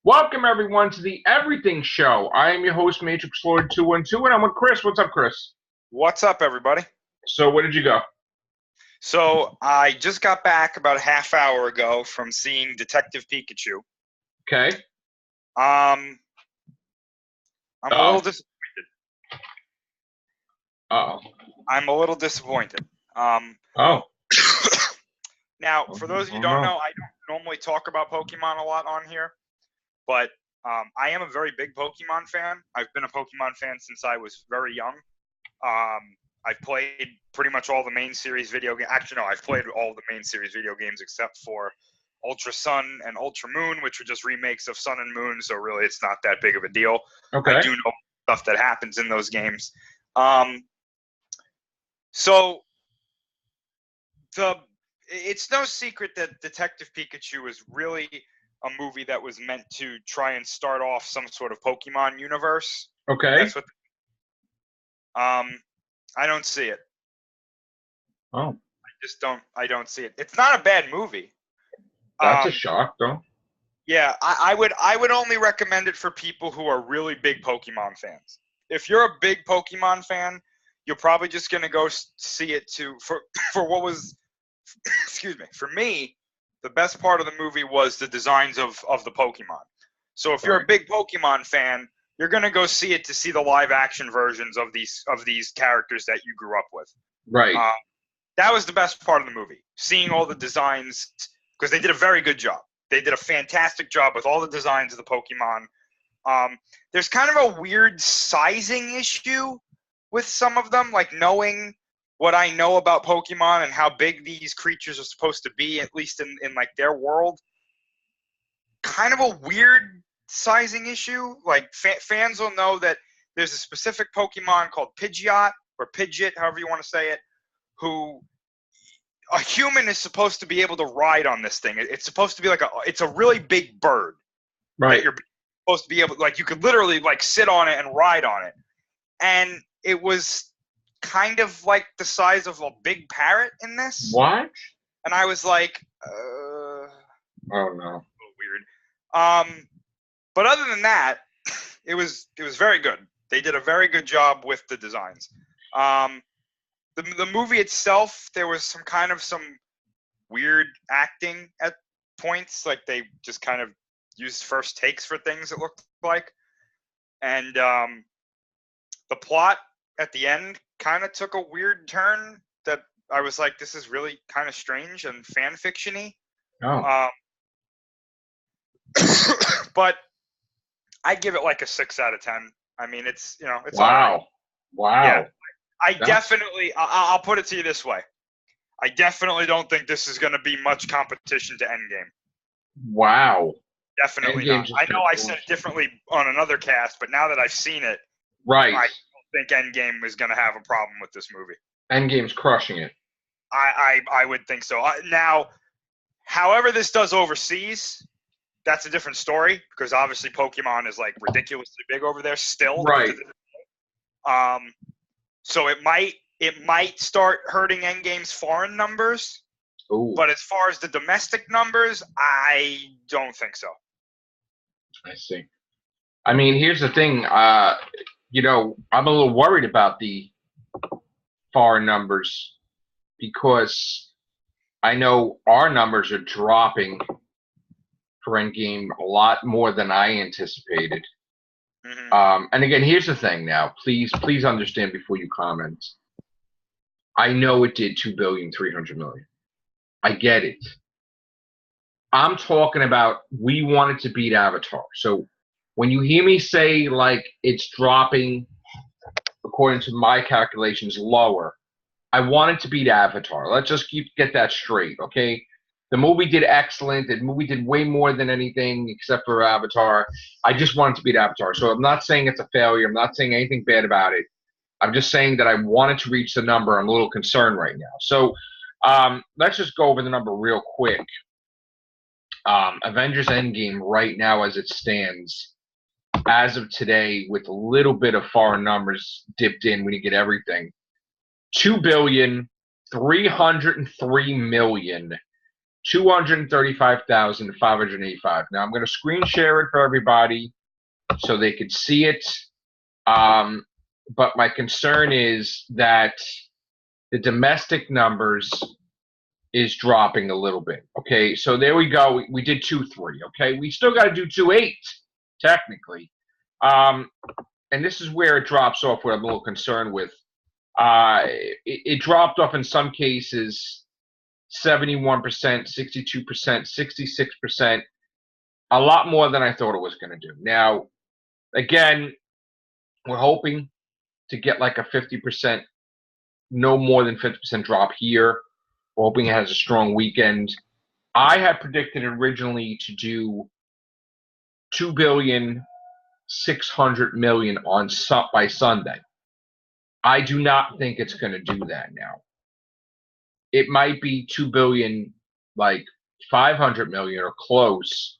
Welcome, everyone, to the Everything Show. I am your host, Matrixlord212, and I'm with Chris. What's up, Chris? What's up, everybody? So, where did you go? So, I just got back about a half hour ago from seeing Detective Pikachu. Okay. I'm a little disappointed. Uh-oh. I'm a little disappointed. Oh. Now, for those of you who don't know, I don't normally talk about Pokemon a lot on here, but I am a very big Pokemon fan. I've been a Pokemon fan since I was very young. I've played pretty much all the main series video games. Actually, no, I've played all the main series video games except for Ultra Sun and Ultra Moon, which are just remakes of Sun and Moon, so really it's not that big of a deal. Okay. I do know stuff that happens in those games. So it's no secret that Detective Pikachu is really a movie that was meant to try and start off some sort of Pokemon universe. Okay. That's what. I don't see it. Oh. I don't see it. It's not a bad movie. That's a shock, though. Yeah, I would only recommend it for people who are really big Pokemon fans. If you're a big Pokemon fan, you're probably just gonna go see it for what was, excuse me, for me, the best part of the movie was the designs of the Pokemon. So if you're a big Pokemon fan, you're gonna go see it to see the live action versions of these characters that you grew up with. Right. That was the best part of the movie, seeing all the designs, because they did a very good job. They did a fantastic job with all the designs of the Pokemon. There's kind of a weird sizing issue with some of them, like knowing what I know about Pokemon and how big these creatures are supposed to be, at least in like their world. Kind of a weird sizing issue. Like fans will know that there's a specific Pokemon called Pidgeot, or Pidgeot, however you want to say it, who a human is supposed to be able to ride on this thing. It's supposed to be it's a really big bird. Right. That you're supposed to be able, like, you could literally like sit on it and ride on it. And it was kind of like the size of a big parrot in this. What? And I was like, oh no. A little weird. But other than that, it was very good. They did a very good job with the designs. The movie itself, there was some weird acting at points. Like, they just kind of used first takes for things, it looked like. And the plot at the end kind of took a weird turn that I was like, this is really kind of strange and fan fiction-y. Oh. But I'd give it like a 6 out of 10. I mean, it's wow. all right. Wow. Yeah. I'll put it to you this way. I definitely don't think this is going to be much competition to Endgame. Wow. Definitely not. I know I said it differently on another cast, but now that I've seen it, right, I don't think Endgame is going to have a problem with this movie. Endgame's crushing it. I would think so. Now, however this does overseas, that's a different story, because obviously Pokemon is like ridiculously big over there still. Right. So it might start hurting Endgame's foreign numbers. Ooh. But as far as the domestic numbers, I don't think so. I see. I mean, here's the thing. I'm a little worried about the foreign numbers, because I know our numbers are dropping for Endgame a lot more than I anticipated. Mm-hmm. And again, here's the thing. Now, please understand before you comment. I know it did $2,300,000,000. I get it. I'm talking about, we wanted to beat Avatar. So when you hear me say like it's dropping, according to my calculations, lower, I wanted to beat Avatar. Let's just get that straight, okay? The movie did excellent. The movie did way more than anything except for Avatar. I just wanted to beat Avatar. So I'm not saying it's a failure. I'm not saying anything bad about it. I'm just saying that I wanted to reach the number. I'm a little concerned right now. So let's just go over the number real quick. Avengers Endgame right now, as it stands, as of today, with a little bit of foreign numbers dipped in, we didn't get everything. $2,303,000,000 235,585. Now I'm going to screen share it for everybody so they could see it. But my concern is that the domestic numbers is dropping a little bit. Okay, so there we go. We did 2.3. Okay, we still got to do 2.8 technically. And this is where it drops off. What I'm a little concerned with. It dropped off in some cases 71%, 62%, 66%, a lot more than I thought it was going to do. Now, again, we're hoping to get like a 50%, no more than 50% drop here. We're hoping it has a strong weekend. I had predicted originally to do 2,600,000,000 by Sunday. I do not think it's going to do that now. It might be 2,500,000,000 or close,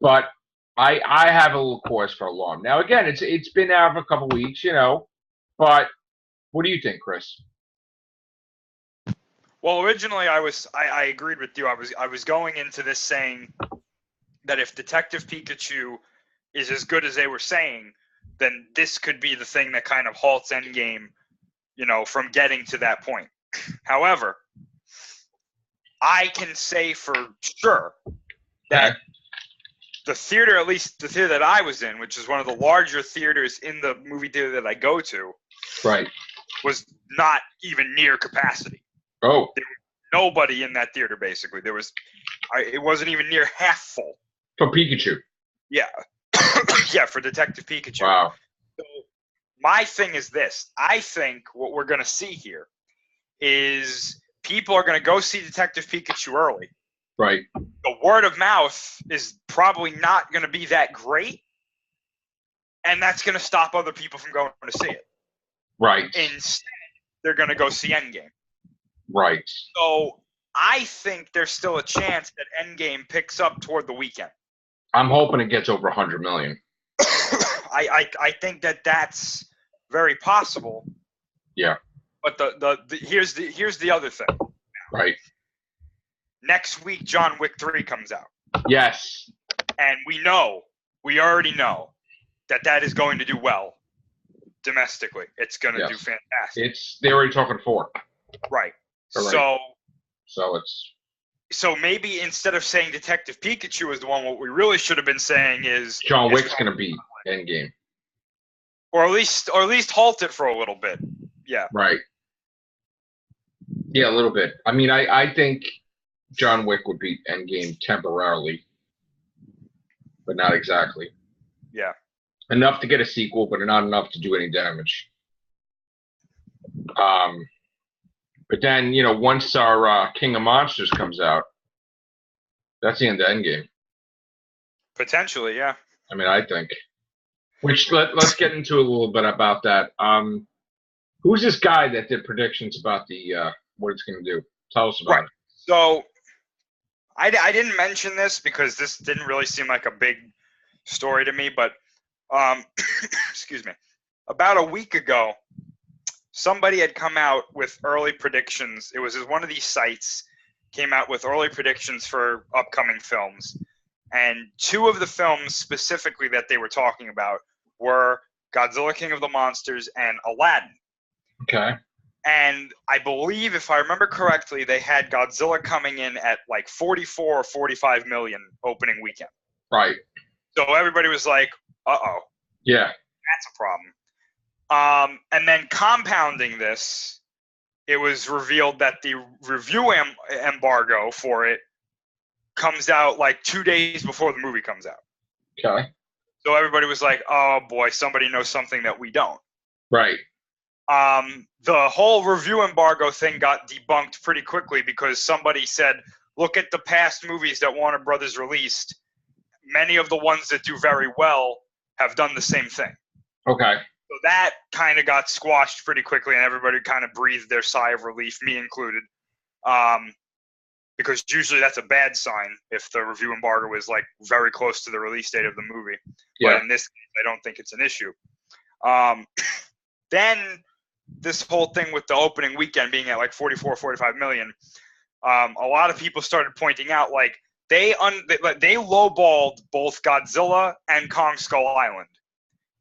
but I have a little cause for alarm. Now again, it's been out for a couple weeks, but what do you think, Chris? Well, originally I agreed with you. I was going into this saying that if Detective Pikachu is as good as they were saying, then this could be the thing that kind of halts Endgame, from getting to that point. However, I can say for sure that the theater, at least the theater that I was in, which is one of the larger theaters in the movie theater that I go to, right, was not even near capacity. Oh. There was nobody in that theater, basically. It wasn't even near half full. For Pikachu? Yeah. Yeah, for Detective Pikachu. Wow. So my thing is this. I think what we're going to see here is people are going to go see Detective Pikachu early. Right. The word of mouth is probably not going to be that great, and that's going to stop other people from going to see it. Right. Instead, they're going to go see Endgame. Right. So I think there's still a chance that Endgame picks up toward the weekend. I'm hoping it gets over 100 million. I think that's very possible. Yeah. But here's the other thing. Right. Next week, John Wick 3 comes out. Yes. And we already know that is going to do well domestically. It's going to do fantastic. They're already talking 4. Right. So maybe instead of saying Detective Pikachu is the one, what we really should have been saying is John Wick's going to beat Endgame. Or at least halt it for a little bit. Yeah. Right. Yeah, a little bit. I mean, I think John Wick would beat Endgame temporarily, but not exactly. Yeah. Enough to get a sequel, but not enough to do any damage. But then, once our King of Monsters comes out, that's the end of Endgame. Potentially, yeah. I mean, I think. Which let's get into a little bit about that. Who's this guy that did predictions about what it's going to do? Tell us about it. So, I didn't mention this because this didn't really seem like a big story to me, but excuse me. About a week ago, somebody had come out with early predictions. It was one of these sites came out with early predictions for upcoming films. And 2 of the films specifically that they were talking about were Godzilla King of the Monsters and Aladdin. Okay. And I believe, if I remember correctly, they had Godzilla coming in at like 44 or 45 million opening weekend. Right. So everybody was like, uh-oh. Yeah. That's a problem. And then compounding this, it was revealed that the review embargo for it comes out like 2 days before the movie comes out. Okay. So everybody was like, oh boy, somebody knows something that we don't. Right. The whole review embargo thing got debunked pretty quickly because somebody said, look at the past movies that Warner Brothers released. Many of the ones that do very well have done the same thing. Okay. So that kind of got squashed pretty quickly, and everybody kind of breathed their sigh of relief, me included. Because usually that's a bad sign if the review embargo is like very close to the release date of the movie. Yeah. But in this case, I don't think it's an issue. Then this whole thing with the opening weekend being at like 44, 45 million, a lot of people started pointing out like they lowballed both Godzilla and Kong Skull Island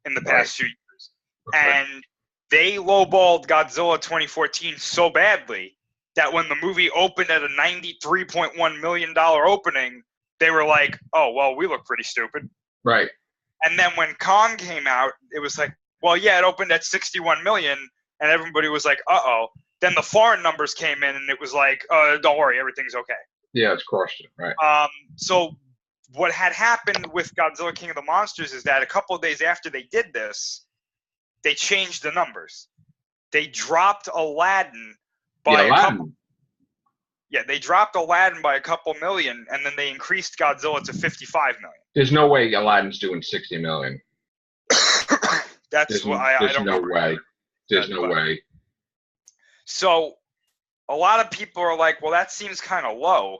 in the past few years, and they lowballed Godzilla 2014 so badly that when the movie opened at a $93.1 million opening, they were like, "Oh well, we look pretty stupid." Right. And then when Kong came out, it was like, "Well, yeah, it opened at 61 million," and everybody was like, "Uh-oh." Then the foreign numbers came in, and it was like, "Don't worry, everything's okay." Yeah, it's crushed it. Right. So what had happened with Godzilla King of the Monsters is that a couple of days after they did this, they changed the numbers. They dropped Aladdin by they dropped Aladdin by a couple million, and then they increased Godzilla to 55 million. There's no way Aladdin's doing 60 million. That's what I don't know. There's no way. So a lot of people are like, well, that seems kind of low,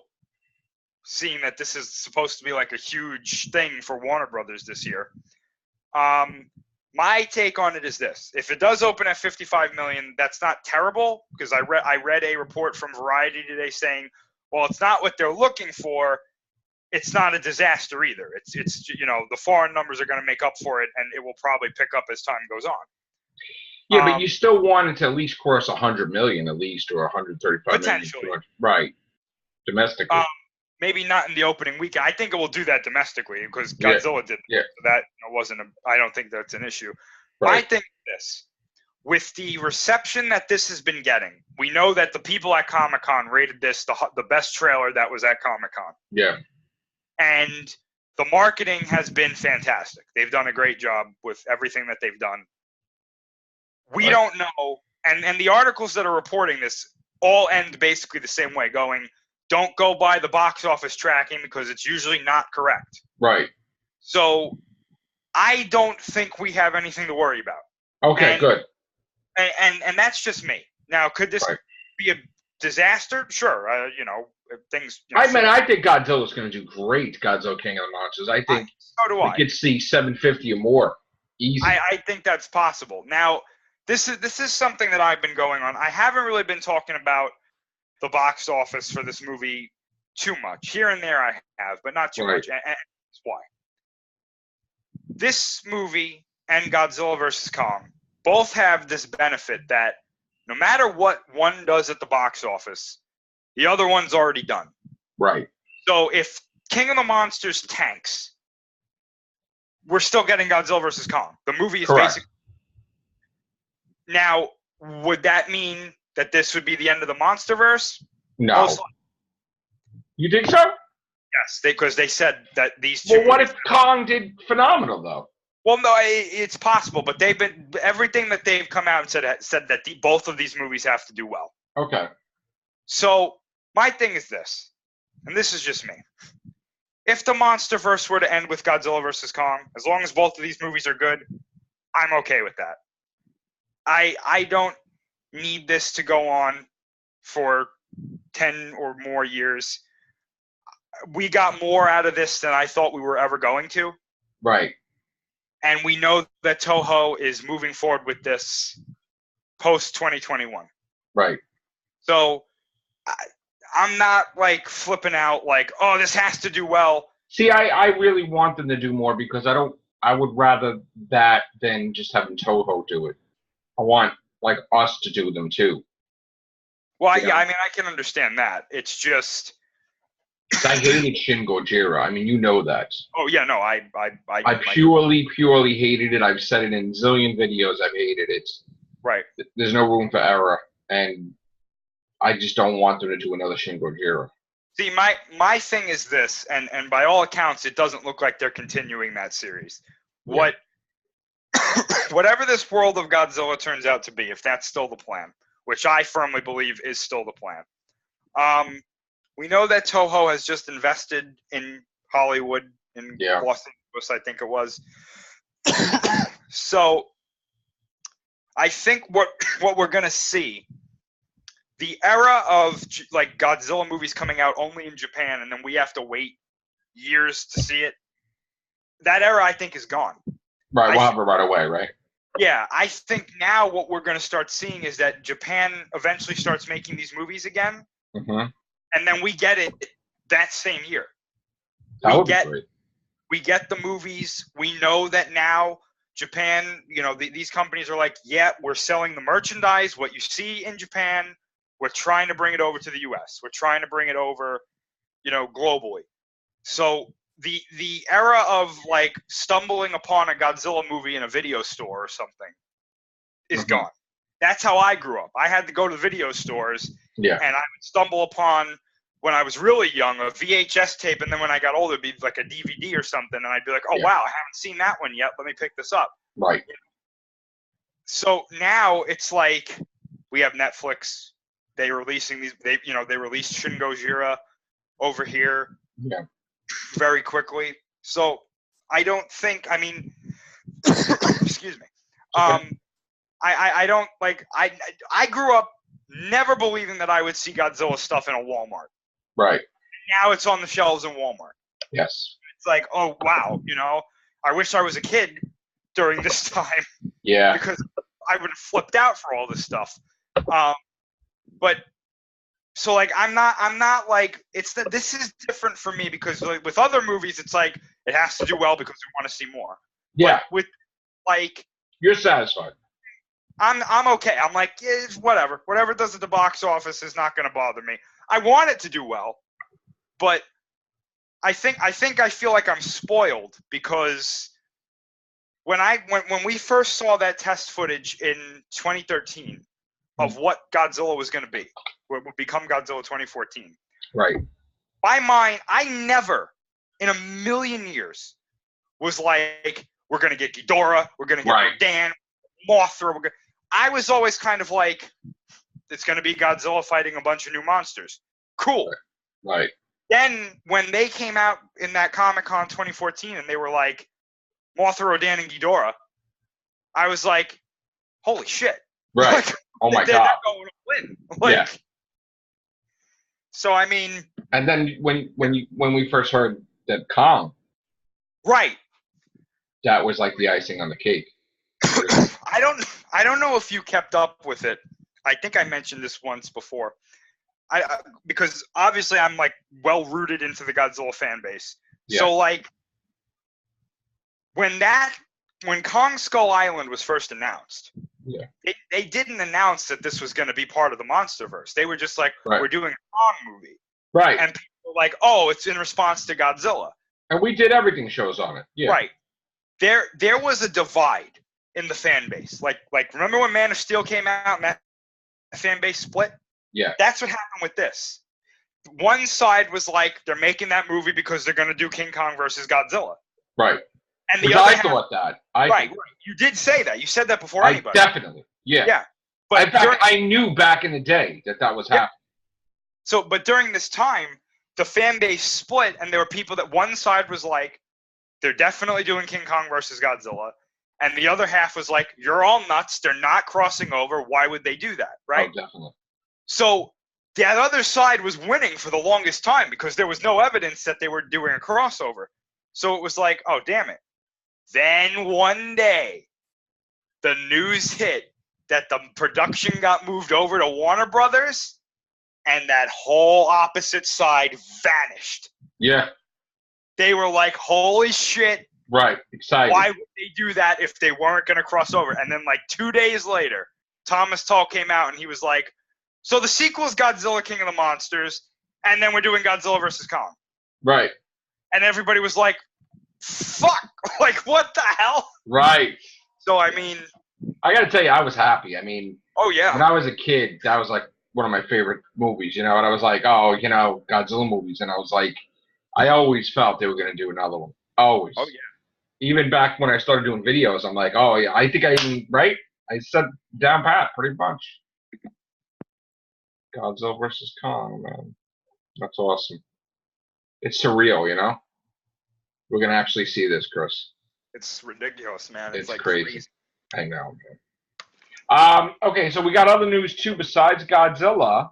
seeing that this is supposed to be like a huge thing for Warner Brothers this year. My take on it is this: if it does open at 55 million, that's not terrible, because I read a report from Variety today saying, well, it's not what they're looking for. It's not a disaster either. It's the foreign numbers are going to make up for it, and it will probably pick up as time goes on. Yeah, but you still want it to at least cross 100 million, at least, or 135 potentially. Million. Right. Domestically. Maybe not in the opening weekend. I think it will do that domestically because Godzilla did. Yeah. So that I don't think that's an issue. Right. My thing is this: with the reception that this has been getting, we know that the people at Comic-Con rated this the best trailer that was at Comic-Con. Yeah. And the marketing has been fantastic. They've done a great job with everything that they've done. We don't know, and the articles that are reporting this all end basically the same way, going, don't go by the box office tracking because it's usually not correct. Right. So I don't think we have anything to worry about. Okay, good. And that's just me. Now, could this be a disaster? Sure. Things. I think Godzilla's going to do great. Godzilla King of the Monsters. I think so do I. We could see 750 or more. Easy. I think that's possible. Now, this is something that I've been going on. I haven't really been talking about the box office for this movie too much. Here and there I have, but not too much. And that's why. This movie and Godzilla vs. Kong both have this benefit that no matter what one does at the box office, the other one's already done. Right. So if King of the Monsters tanks, we're still getting Godzilla vs. Kong. The movie is basically... Now, would that mean that this would be the end of the MonsterVerse? No. You think so? Yes, because they said that these two... Well, what if Kong did phenomenal, though? Well, no, it's possible, but everything that they've come out and said that both of these movies have to do well. Okay. So my thing is this, and this is just me. If the MonsterVerse were to end with Godzilla vs. Kong, as long as both of these movies are good, I'm okay with that. I don't need this to go on for 10 or more years. We got more out of this than I thought we were ever going to. Right. And we know that Toho is moving forward with this post-2021. Right. So I'm not like flipping out like, oh, this has to do well. See, I really want them to do more because I would rather that than just having Toho do it. I want like us to do them too. Well, yeah, I mean, I can understand that. It's just I hated Shin Gojira. I mean, you know that. Oh yeah, no, I purely hated it. I've said it in a zillion videos. I've hated it. Right. There's no room for error, and I just don't want them to do another Shin Gojira. See, my thing is this, and by all accounts, it doesn't look like they're continuing that series. Yeah. Whatever this world of Godzilla turns out to be, if that's still the plan, which I firmly believe is still the plan. We know that Toho has just invested in Hollywood, in Los Angeles, I think it was. So I think what we're going to see, the era of like Godzilla movies coming out only in Japan and then we have to wait years to see it, that era I think is gone. Right, we'll have it right away, right? Yeah, I think now what we're going to start seeing is that Japan eventually starts making these movies again. Mm-hmm. and then we get it that same year. That would be great. We get the movies. We know that now Japan, these companies are like, yeah, we're selling the merchandise. What you see in Japan, we're trying to bring it over to the U.S. We're trying to bring it over, globally. So the era of like stumbling upon a Godzilla movie in a video store or something is gone. That's how I grew up. I had to go to the video stores, and I would stumble upon, when I was really young, a VHS tape, and then when I got older, it'd be like a DVD or something, and I'd be like, oh, wow, I haven't seen that one yet. Let me pick this up. Right. So now it's like we have Netflix. They releasing these. They released Shin Gojira over here very quickly. So I don't think. I mean, excuse me. Okay. I don't like. I grew up never believing that I would see Godzilla stuff in a Walmart. Right. Now it's on the shelves in Walmart. Yes. It's like, oh wow, I wish I was a kid during this time. Yeah. Because I would have flipped out for all this stuff. But so like I'm not like this is different for me because like with other movies it's like it has to do well because we want to see more. Yeah. But with like you're satisfied. I'm okay. I'm like, yeah, whatever. Whatever it does at the box office is not going to bother me. I want it to do well, but I think I feel like I'm spoiled because when we first saw that test footage in 2013 of what Godzilla was going to be, what would become Godzilla 2014. Right. My mind, I never in a million years was like, we're going to get Ghidorah, we're going to get Rodan, Mothra. I was always kind of like, it's going to be Godzilla fighting a bunch of new monsters. Cool. Right. Then when they came out in that Comic-Con 2014 and they were like, Mothra, Rodan, and Ghidorah, I was like, holy shit. Right. Like, oh my they're God. not going to win. Like, so, I mean. And then when we first heard that Kong. Right. That was like the icing on the cake. I don't know if you kept up with it. I think I mentioned this once before. Because obviously I'm like well rooted into the Godzilla fan base. Yeah. So like when Kong Skull Island was first announced, they didn't announce that this was going to be part of the MonsterVerse. They were just like, we're doing a Kong movie. Right. And people were like, oh, it's in response to Godzilla. And we did everything shows on it. Yeah. Right. There was a divide in the fan base. Like remember when Man of Steel came out and that fan base split? Yeah. That's what happened with this. One side was like, they're making that movie because they're going to do King Kong versus Godzilla. Right. And the other half, thought that. Right. You did say that. You said that before anybody. Definitely. Yeah. Yeah. But in fact, I knew back in the day that was happening. So, but during this time, the fan base split, and there were people that one side was like, they're definitely doing King Kong versus Godzilla. And the other half was like, you're all nuts. They're not crossing over. Why would they do that? Right? Oh, definitely. So that other side was winning for the longest time because there was no evidence that they were doing a crossover. So it was like, oh, damn it. Then one day, the news hit that the production got moved over to Warner Brothers, and that whole opposite side vanished. Yeah. They were like, holy shit. Right. Excited. Why would they do that if they weren't going to cross over? And then like 2 days later, Thomas Tull came out and he was like, so the sequel is Godzilla King of the Monsters, and then we're doing Godzilla versus Kong. Right. And everybody was like, fuck. Like, what the hell? Right. So, I mean. I got to tell you, I was happy. I mean. Oh, yeah. When I was a kid, that was like one of my favorite movies, and I was like, oh, Godzilla movies. And I was like, I always felt they were going to do another one. Always. Oh, yeah. Even back when I started doing videos, I'm like, oh, yeah, I think I said down pat pretty much. Godzilla versus Kong, man. That's awesome. It's surreal, We're going to actually see this, Chris. It's ridiculous, man. It's like crazy. I know, man. Okay, so we got other news, too, besides Godzilla.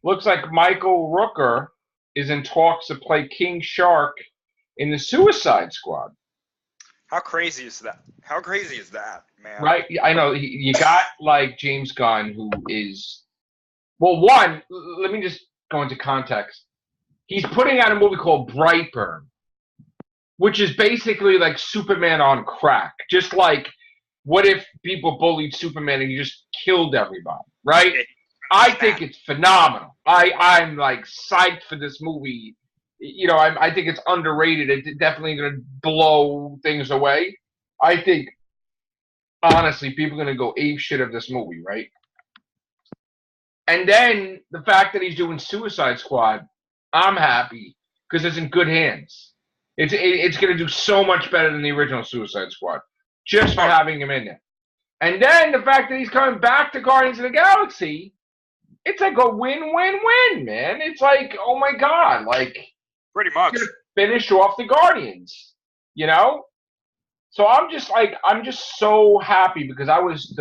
Looks like Michael Rooker is in talks to play King Shark in the Suicide Squad. How crazy is that? How crazy is that, man? Right? I know. You got, like, James Gunn, who is... Well, one, let me just go into context. He's putting out a movie called Brightburn, which is basically like Superman on crack. Just like, what if people bullied Superman and he just killed everybody, right? I think it's phenomenal. I'm like psyched for this movie. You know, I think it's underrated. It's definitely going to blow things away. I think, honestly, people are going to go ape shit of this movie, right? And then the fact that he's doing Suicide Squad, I'm happy because it's in good hands. It's going to do so much better than the original Suicide Squad just for having him in there. And then the fact that he's coming back to Guardians of the Galaxy, it's like a win-win-win, man. It's like, oh my God, like pretty much finish off the Guardians, you know? So I'm just so happy because I was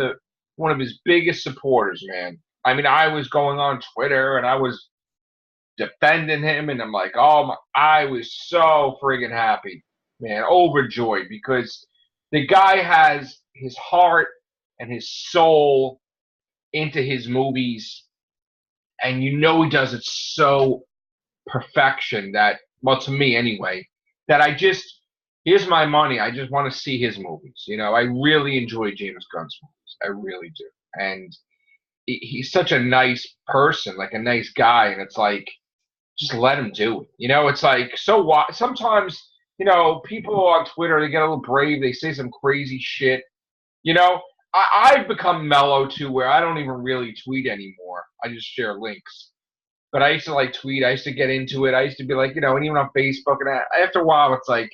one of his biggest supporters, man. I mean, I was going on Twitter and I was defending him, and I'm like, I was so friggin' happy, man, overjoyed because the guy has his heart and his soul into his movies, and you know he does it so perfection that, well, to me anyway, that here's my money. I just want to see his movies. You know, I really enjoy James Gunn's movies. I really do. And he's such a nice person, like a nice guy, and it's like, just let him do it. You know, it's like, so what? Sometimes, you know, people on Twitter, they get a little brave. They say some crazy shit. You know, I've become mellow too, where I don't even really tweet anymore. I just share links. But I used to like tweet. I used to get into it. I used to be like, you know, and even on Facebook. And after a while, it's like,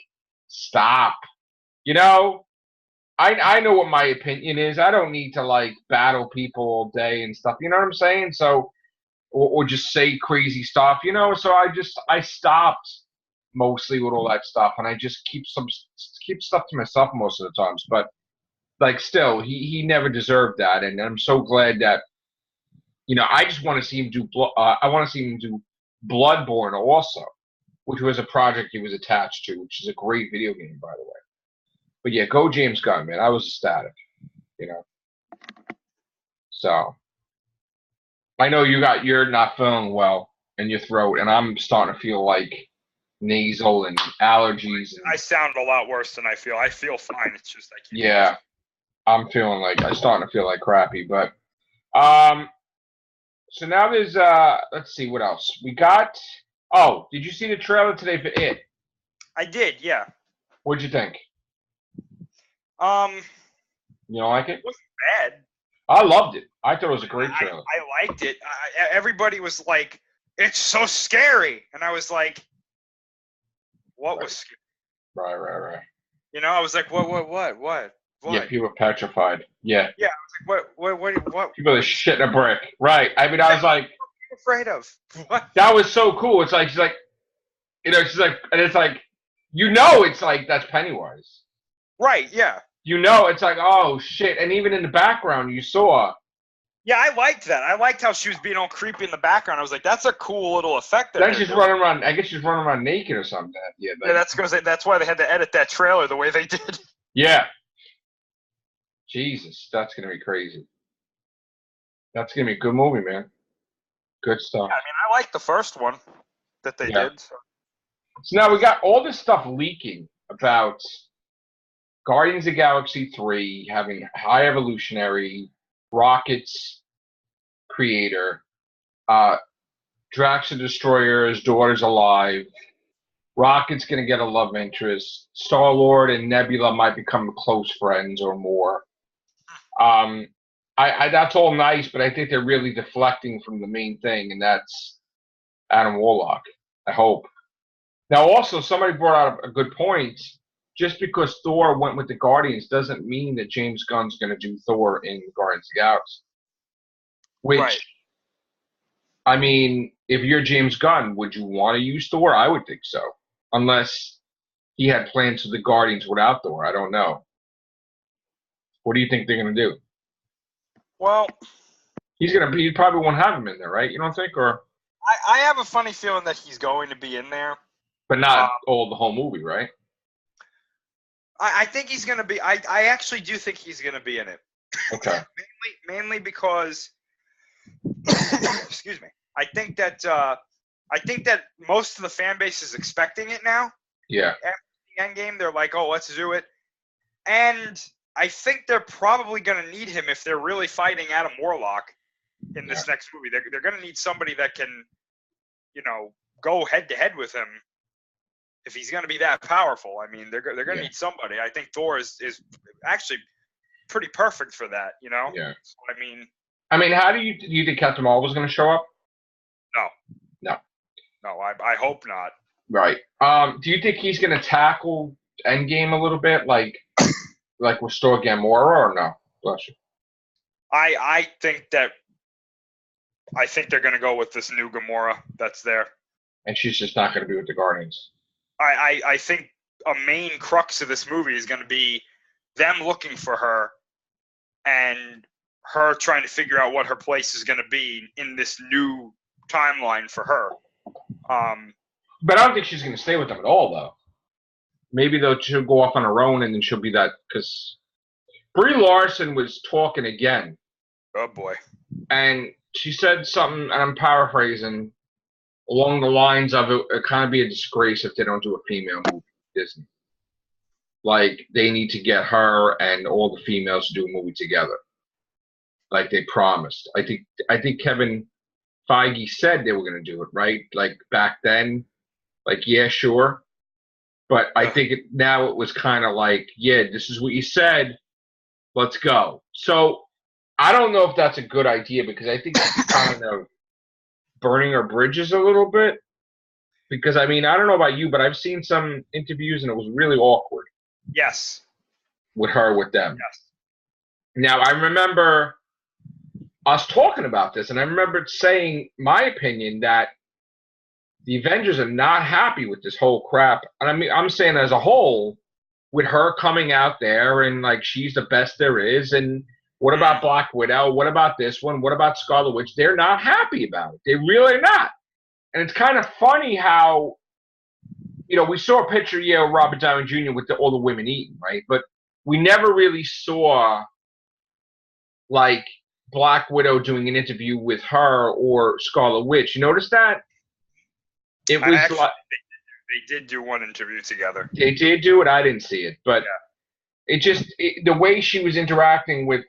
stop. You know, I know what my opinion is. I don't need to like battle people all day and stuff. You know what I'm saying? So, or just say crazy stuff, you know. So I stopped mostly with all that stuff, and I just keep stuff to myself most of the times. But like, still, he never deserved that, and I'm so glad that, you know, I just want to see him do. I want to see him do Bloodborne also, which was a project he was attached to, which is a great video game, by the way. But yeah, go James Gunn, man. I was ecstatic, you know. So I know you're not feeling well in your throat, and I'm starting to feel like nasal and allergies. And, I sound a lot worse than I feel. I feel fine. It's just I can't. Yeah, I'm starting to feel like crappy. But so now there's let's see what else we got. Oh, did you see the trailer today for It? I did, yeah. What'd you think? You don't like it? It wasn't bad. I loved it. I thought it was a great trailer. I liked it. Everybody was like, "It's so scary," and I was like, "What was scary?" Right. You know, I was like, "What? Yeah, people were petrified. Yeah. Yeah, I was like, "What?" People are shit in a brick. Right. I mean, I was like, what are you afraid of? What? That was so cool. It's like she's like, you know, she's like, and it's like, you know, it's like that's Pennywise. Right. Yeah. You know, it's like, oh shit, and even in the background, you saw. Yeah, I liked that. I liked how she was being all creepy in the background. I was like, that's a cool little effect. Then she's running around. I guess she's running around naked or something. Yeah. That's because that's why they had to edit that trailer the way they did. Yeah. Jesus, that's gonna be crazy. That's gonna be a good movie, man. Good stuff. Yeah, I mean, I liked the first one that they did. So now we got all this stuff leaking about Guardians of the Galaxy 3 having High Evolutionary, Rocket's creator, Drax the Destroyer, his daughter's alive, Rocket's going to get a love interest, Star-Lord and Nebula might become close friends or more. That's all nice, but I think they're really deflecting from the main thing, and that's Adam Warlock, I hope. Now, also, somebody brought out a good point. Just because Thor went with the Guardians doesn't mean that James Gunn's going to do Thor in Guardians of the Galaxy. Which, right. I mean, if you're James Gunn, would you want to use Thor? I would think so. Unless he had plans for the Guardians without Thor. I don't know. What do you think they're going to do? Well, he probably won't have him in there, right? You don't think? Or I have a funny feeling that he's going to be in there. But not the whole movie, right? I think he's going to be. I actually do think he's going to be in it. Okay. mainly because, excuse me. I think that most of the fan base is expecting it now. Yeah. After the Endgame, they're like, "Oh, let's do it," and I think they're probably going to need him if they're really fighting Adam Warlock in this next movie. They're going to need somebody that can, go head to head with him. If he's going to be that powerful, I mean, they're going to need somebody. I think Thor is actually pretty perfect for that. Yeah. So, I mean, how do you think Captain Marvel's going to show up? No, I hope not. Right. Do you think he's going to tackle Endgame a little bit, like restore Gamora, or no? Bless you. I think they're going to go with this new Gamora that's there. And she's just not going to be with the Guardians. I think a main crux of this movie is going to be them looking for her and her trying to figure out what her place is going to be in this new timeline for her. But I don't think she's going to stay with them at all, though. Maybe she'll go off on her own, and then she'll be that, because Brie Larson was talking again. Oh boy! And she said something, and I'm paraphrasing, along the lines of it kind of be a disgrace if they don't do a female movie with Disney. Like, they need to get her and all the females to do a movie together, like they promised. I think Kevin Feige said they were going to do it, right? Like back then, like, yeah, sure. But I think now it was kind of like, yeah, this is what you said. Let's go. So I don't know if that's a good idea, because I think it's kind of burning our bridges a little bit. Because, I mean, I don't know about you, but I've seen some interviews and it was really awkward. Yes. With her, with them. Yes. Now, I remember us talking about this, and I remember saying my opinion that the Avengers are not happy with this whole crap. And I mean, I'm saying as a whole, with her coming out there and like she's the best there is, and what about Black Widow? What about this one? What about Scarlet Witch? They're not happy about it. They really are not. And it's kind of funny how, we saw a picture, of Robert Downey Jr. with all the women eating, right? But we never really saw, like, Black Widow doing an interview with her or Scarlet Witch. You notice that? It was actually, like they did do one interview together. They did do it. I didn't see it, but the way she was interacting with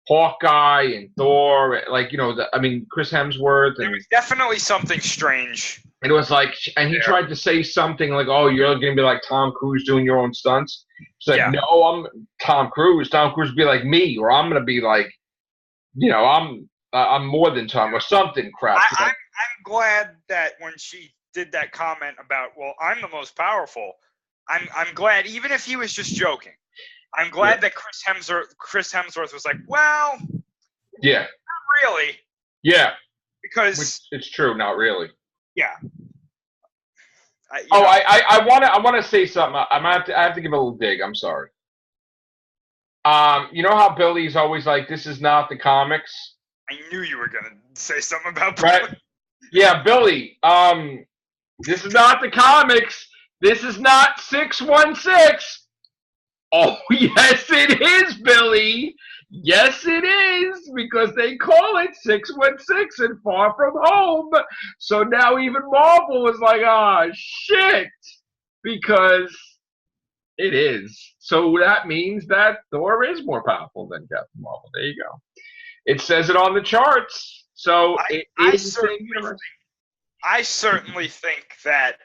Hawkeye and Thor, like Chris Hemsworth. And there was definitely something strange. It was like, and he tried to say something like, "Oh, you're going to be like Tom Cruise doing your own stunts." It's like, no, I'm Tom Cruise. Tom Cruise would be like me, or I'm going to be like, I'm more than Tom, or something crap. I'm glad that when she did that comment about, well, I'm the most powerful, I'm glad, even if he was just joking, I'm glad that Chris Hemsworth was like, well, not really. Yeah. Because it's true, not really. Yeah. I want to say something. I have to give a little dig. I'm sorry. You know how Billy's always like, this is not the comics? I knew you were going to say something about Billy. Right? Yeah, Billy. This is not the comics. This is not 616. Oh, yes, it is, Billy. Yes, it is, because they call it 616 and Far From Home. So now even Marvel is like, shit, because it is. So that means that Thor is more powerful than Captain Marvel. There you go. It says it on the charts. So I certainly think that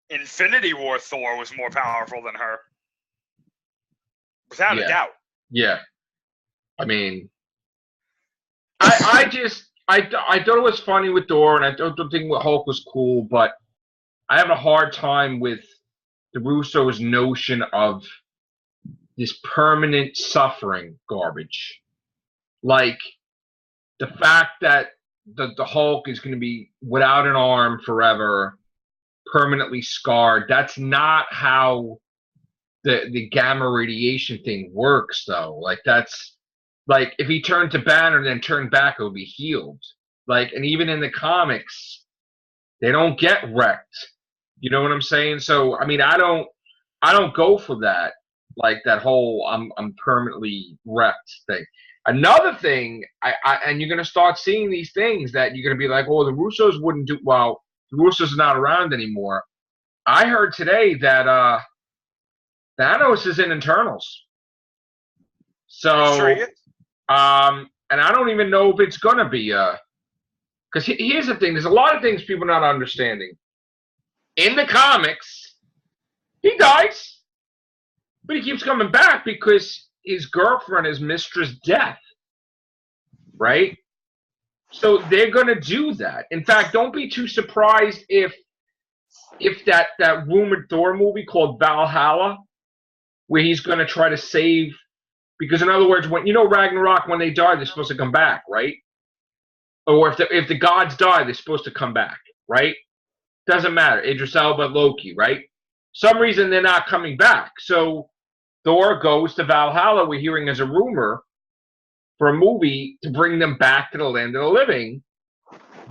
Infinity War Thor was more powerful than her. Without a doubt. Yeah. I mean, I thought it was funny with Thor, and I don't think Hulk was cool, but I have a hard time with the Russo's notion of this permanent suffering garbage. Like, the fact that the Hulk is going to be without an arm forever, permanently scarred, that's not how the gamma radiation thing works, though. Like, that's like, if he turned to Banner and then turned back, it would be healed. Like, and even in the comics, they don't get wrecked. You know what I'm saying? So, I mean, I don't go for that. like that whole I'm permanently wrecked thing. Another thing, and you're gonna start seeing these things that you're gonna be like, oh, the Russos wouldn't do well. The Russos are not around anymore. I heard today that Thanos is in Internals. Sure So, he is. and I don't even know if it's gonna be because here's the thing: there's a lot of things people are not understanding. In the comics, he dies, but he keeps coming back because his girlfriend is Mistress Death, right? So they're gonna do that. In fact, don't be too surprised if that rumored Thor movie called Valhalla, where he's gonna try to save. Because in other words, when Ragnarok, when they die, they're supposed to come back, right? Or if the gods die, they're supposed to come back, right? Doesn't matter. Idris Elba, Loki, right? Some reason they're not coming back. So Thor goes to Valhalla. We're hearing as a rumor for a movie to bring them back to the land of the living.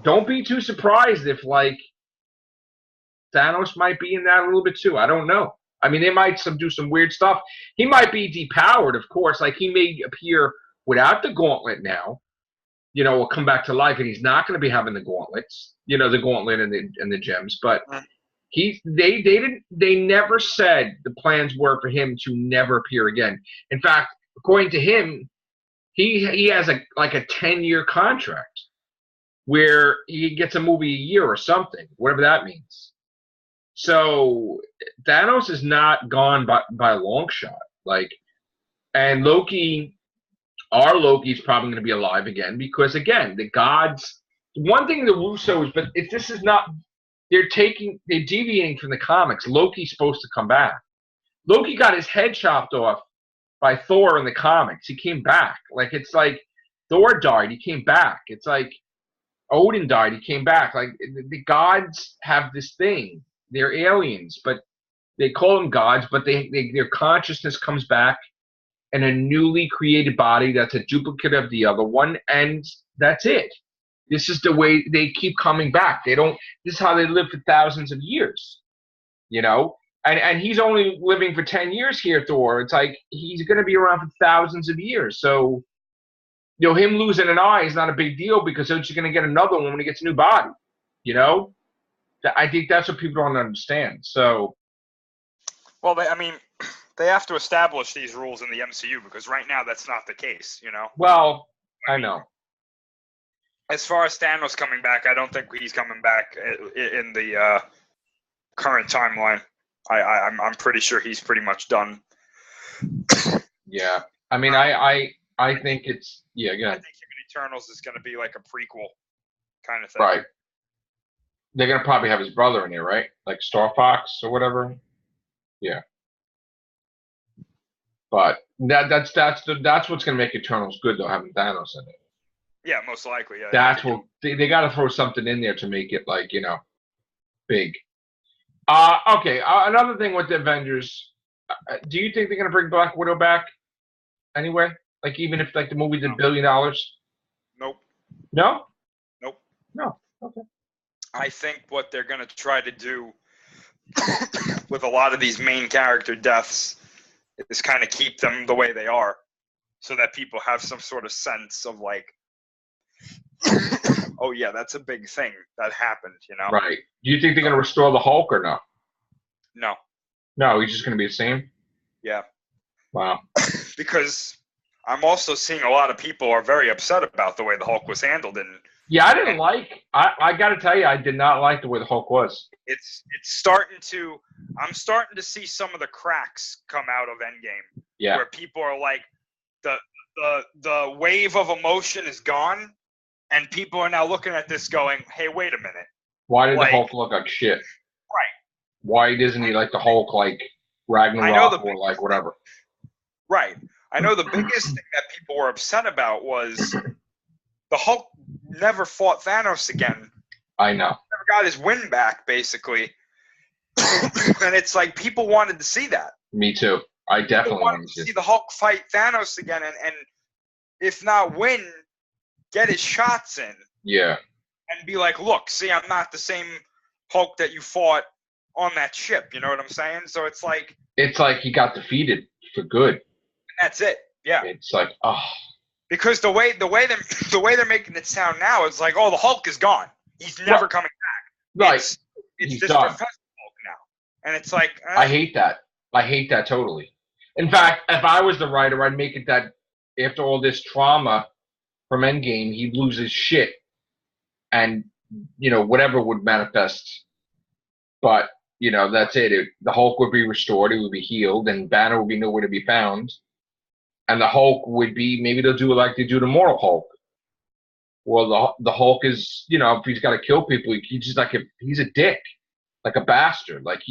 Don't be too surprised if Thanos might be in that a little bit too. I don't know. I mean, they might do some weird stuff. He might be depowered, of course. Like he may appear without the gauntlet now. Will come back to life, and he's not going to be having the gauntlets. The gauntlet and the gems. But they never said the plans were for him to never appear again. In fact, according to him, he has a 10-year contract where he gets a movie a year or something, whatever that means. So Thanos is not gone by a long shot. And Loki, our Loki's probably going to be alive again because, again, the gods. One thing the Russos, but if this is not, they're deviating from the comics. Loki's supposed to come back. Loki got his head chopped off by Thor in the comics. He came back. It's like Thor died, he came back. It's like Odin died, he came back. Like the gods have this thing. They're aliens, but they call them gods, but their consciousness comes back in a newly created body that's a duplicate of the other one, and that's it. This is the way they keep coming back. This is how they live for thousands of years. And he's only living for 10 years here, Thor. It's like he's going to be around for thousands of years. So, him losing an eye is not a big deal because he's just going to get another one when he gets a new body. I think that's what people don't understand. So, well, they have to establish these rules in the MCU because right now that's not the case. Well, I know. As far as Thanos coming back, I don't think he's coming back in the current timeline. I'm pretty sure he's pretty much done. Yeah, I think it's I think Eternals is going to be like a prequel kind of thing. Right. They're going to probably have his brother in there, right? Like Star Fox or whatever. Yeah. But that's what's going to make Eternals good, though, having Thanos in it. Yeah, most likely. Yeah. That's what they got to throw something in there to make it big. Okay. Another thing with the Avengers, do you think they're going to bring Black Widow back anyway? Even if the movie did $1 billion? Nope. No. Nope. No. Okay. I think what they're going to try to do with a lot of these main character deaths is kind of keep them the way they are so that people have some sort of sense of oh yeah, that's a big thing that happened, Right. Do you think they're going to restore the Hulk or no? No. No, he's just going to be the same? Yeah. Wow. Because I'm also seeing a lot of people are very upset about the way the Hulk was handled. Yeah, I didn't I got to tell you, I did not like the way the Hulk was. I'm starting to see some of the cracks come out of Endgame. Yeah. Where people are like, the wave of emotion is gone, and people are now looking at this going, hey, wait a minute. Why did the Hulk look like shit? Right. Why isn't he like the Hulk, like Ragnarok or whatever? Right. I know the biggest thing that people were upset about was the Hulk never fought Thanos again. I know. Never got his win back, basically. And it's like people wanted to see that. Me too. I definitely wanted to see the Hulk fight Thanos again, and if not win, get his shots in. Yeah. And be like, look, see, I'm not the same Hulk that you fought on that ship. You know what I'm saying? So it's like he got defeated for good. And that's it. Yeah. It's like, oh. Because the way they're making it sound now, it's like, oh, the Hulk is gone. He's never coming back. Right. It's He's this done. Professor Hulk now, and it's like I hate that. I hate that totally. In fact, if I was the writer, I'd make it that after all this trauma from Endgame, he'd lose his shit, and whatever would manifest. But that's it. The Hulk would be restored. It would be healed, and Banner would be nowhere to be found. And the Hulk would be, maybe they'll do it like they do the Mortal Hulk. Well, the Hulk is, if he's got to kill people, he's just like he's a dick, like a bastard. Like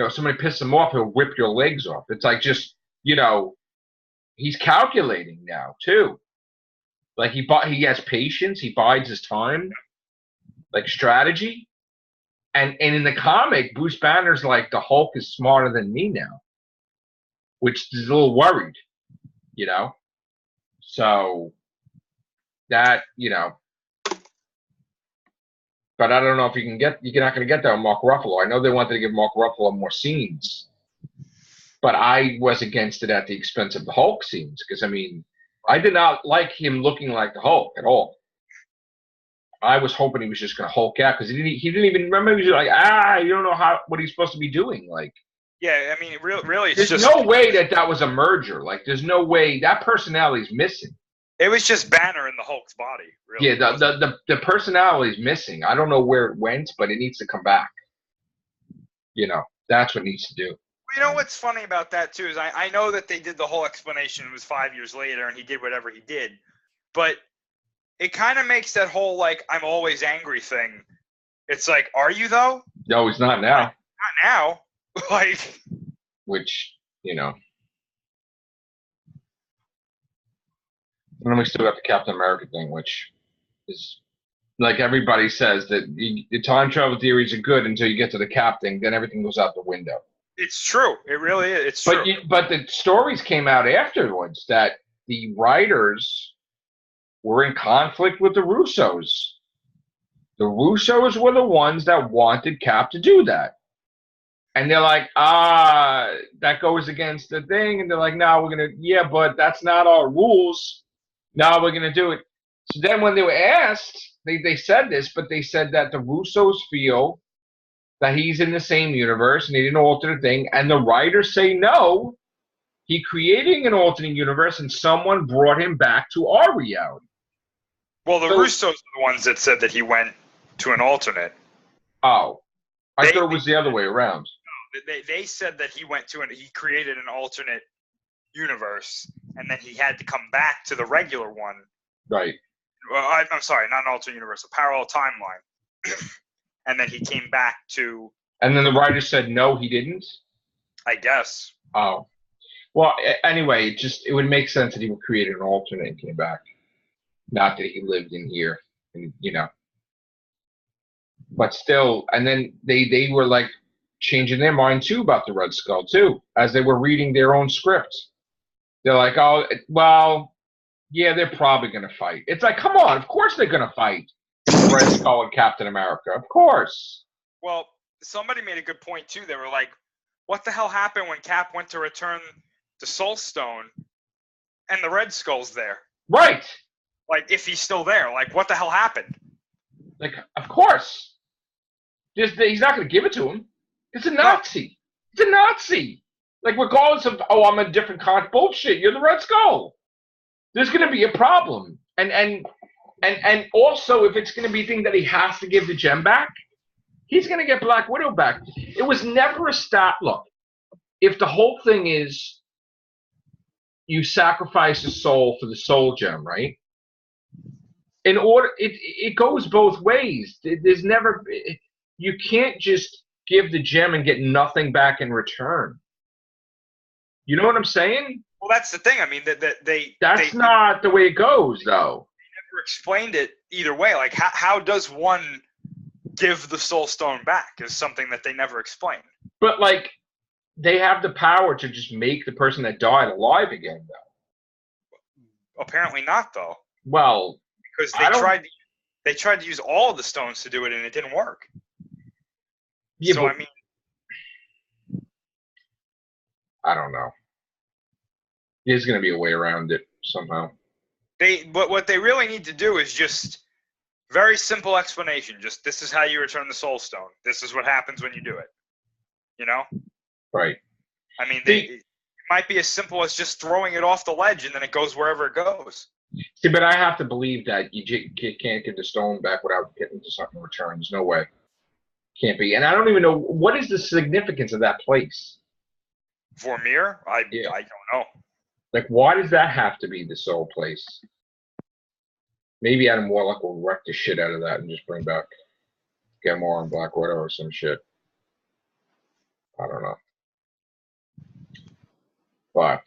somebody pisses him off, he'll rip your legs off. It's like just, he's calculating now too. Like he has patience, he bides his time, like strategy. And in the comic, Bruce Banner's like, the Hulk is smarter than me now, which is a little worried, So that, but I don't know if you're not going to get that with Mark Ruffalo. I know they wanted to give Mark Ruffalo more scenes, but I was against it at the expense of the Hulk scenes because, I did not like him looking like the Hulk at all. I was hoping he was just going to Hulk out because he didn't even remember. He was like, you don't know what he's supposed to be doing. Like, yeah, really, it's there's no way that was a merger. Like, there's no way that personality is missing. It was just Banner in the Hulk's body. Really. Yeah, the personality is missing. I don't know where it went, but it needs to come back. That's what it needs to do. You know what's funny about that too is I know that they did the whole explanation. It was 5 years later, and he did whatever he did, but it kind of makes that whole like I'm always angry thing. It's like, are you though? No, he's not now. Not now. Like, which and then we still got the Captain America thing, which is like everybody says that the time travel theories are good until you get to the Captain, then everything goes out the window. It's true. It really is. It's true. But the stories came out afterwards that the writers were in conflict with the Russos. The Russos were the ones that wanted Cap to do that. And they're like, that goes against the thing. And they're like, no, but that's not our rules. No, we're going to do it. So then when they were asked, they said this, but they said that the Russos feel that he's in the same universe and he didn't alter the thing. And the writers say, no, he creating an alternate universe and someone brought him back to our reality. Well, the Russos are the ones that said that he went to an alternate. Oh, I thought it was the other way around. No, they said that he created an alternate universe, and then he had to come back to the regular one. Right. Well, I'm sorry, not an alternate universe, a parallel timeline. And then he came back to... And then the writer said, no, he didn't? I guess. Oh. Well, anyway, it would make sense that he would create an alternate and came back. Not that he lived in here, and But still, and then they were like changing their mind too about the Red Skull too, as they were reading their own scripts. They're like, oh, well, yeah, they're probably going to fight. It's like, come on, of course they're going to fight. Red Skull and Captain America, of course. Well, somebody made a good point too. They were like, what the hell happened when Cap went to return the Soul Stone and the Red Skull's there? Right. Like, if he's still there, like, what the hell happened? Like, of course. He's not going to give it to him. It's a Nazi. It's a Nazi. Like, regardless of, I'm a different kind of bullshit, you're the Red Skull. There's going to be a problem. And also, if it's going to be a thing that he has to give the gem back, he's going to get Black Widow back. It was never a stop. Look, if the whole thing is you sacrifice a soul for the soul gem, right? In order, it goes both ways. There's never, you can't just give the gem and get nothing back in return. You know what I'm saying? Well, that's the thing. I mean, that's not the way it goes, though. They never explained it either way. Like, how does one give the Soul Stone back is something that they never explain. But, like, they have the power to just make the person that died alive again, though. Apparently not, though. Well, because they tried to use all of the stones to do it, and it didn't work. Yeah, so, I mean... I don't know. There's going to be a way around it somehow. But what they really need to do is just very simple explanation. Just this is how you return the Soul Stone. This is what happens when you do it. You know? Right. I mean, it might be as simple as just throwing it off the ledge and then it goes wherever it goes. See, but I have to believe that you can't get the stone back without getting to something in return. There's no way. Can't be. And I don't even know, what is the significance of that place? Vormir? I don't know. Like, why does that have to be the soul place? Maybe Adam Warlock will wreck the shit out of that and just bring back Gamora and Black Widow or some shit. I don't know. But,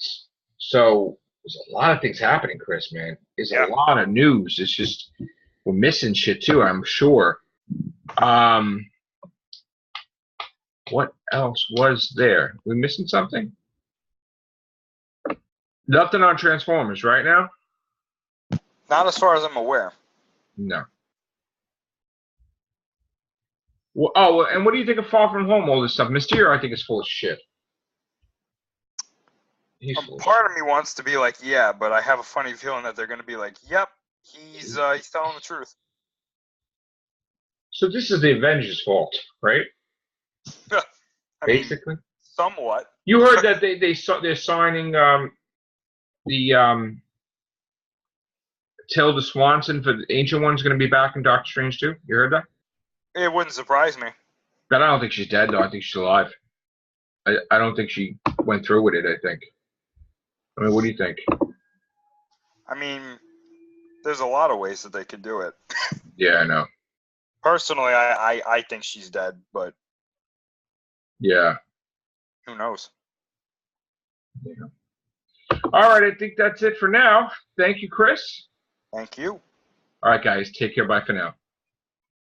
so, there's a lot of things happening, Chris, man. There's a lot of news. It's just, we're missing shit too, I'm sure. What else was there? We missing something? Nothing on Transformers right now? Not as far as I'm aware. No. Well, oh, and what do you think of Far From Home, all this stuff? Mysterio, I think, is full of shit. Part of me wants to be like, yeah, but I have a funny feeling that they're going to be like, yep, he's telling the truth. So this is the Avengers' fault, right? Basically, somewhat. You heard that they're signing the Tilda Swanson for the Ancient One's going to be back in Doctor Strange too. You heard that? It wouldn't surprise me. But I don't think she's dead though. I think she's alive. I don't think she went through with it. I think. I mean, what do you think? I mean, there's a lot of ways that they could do it. Yeah, I know. Personally, I think she's dead, but yeah, who knows? Yeah. All right, I think that's it for now. Thank you, Chris. Thank you. All right, guys, take care. Bye for now.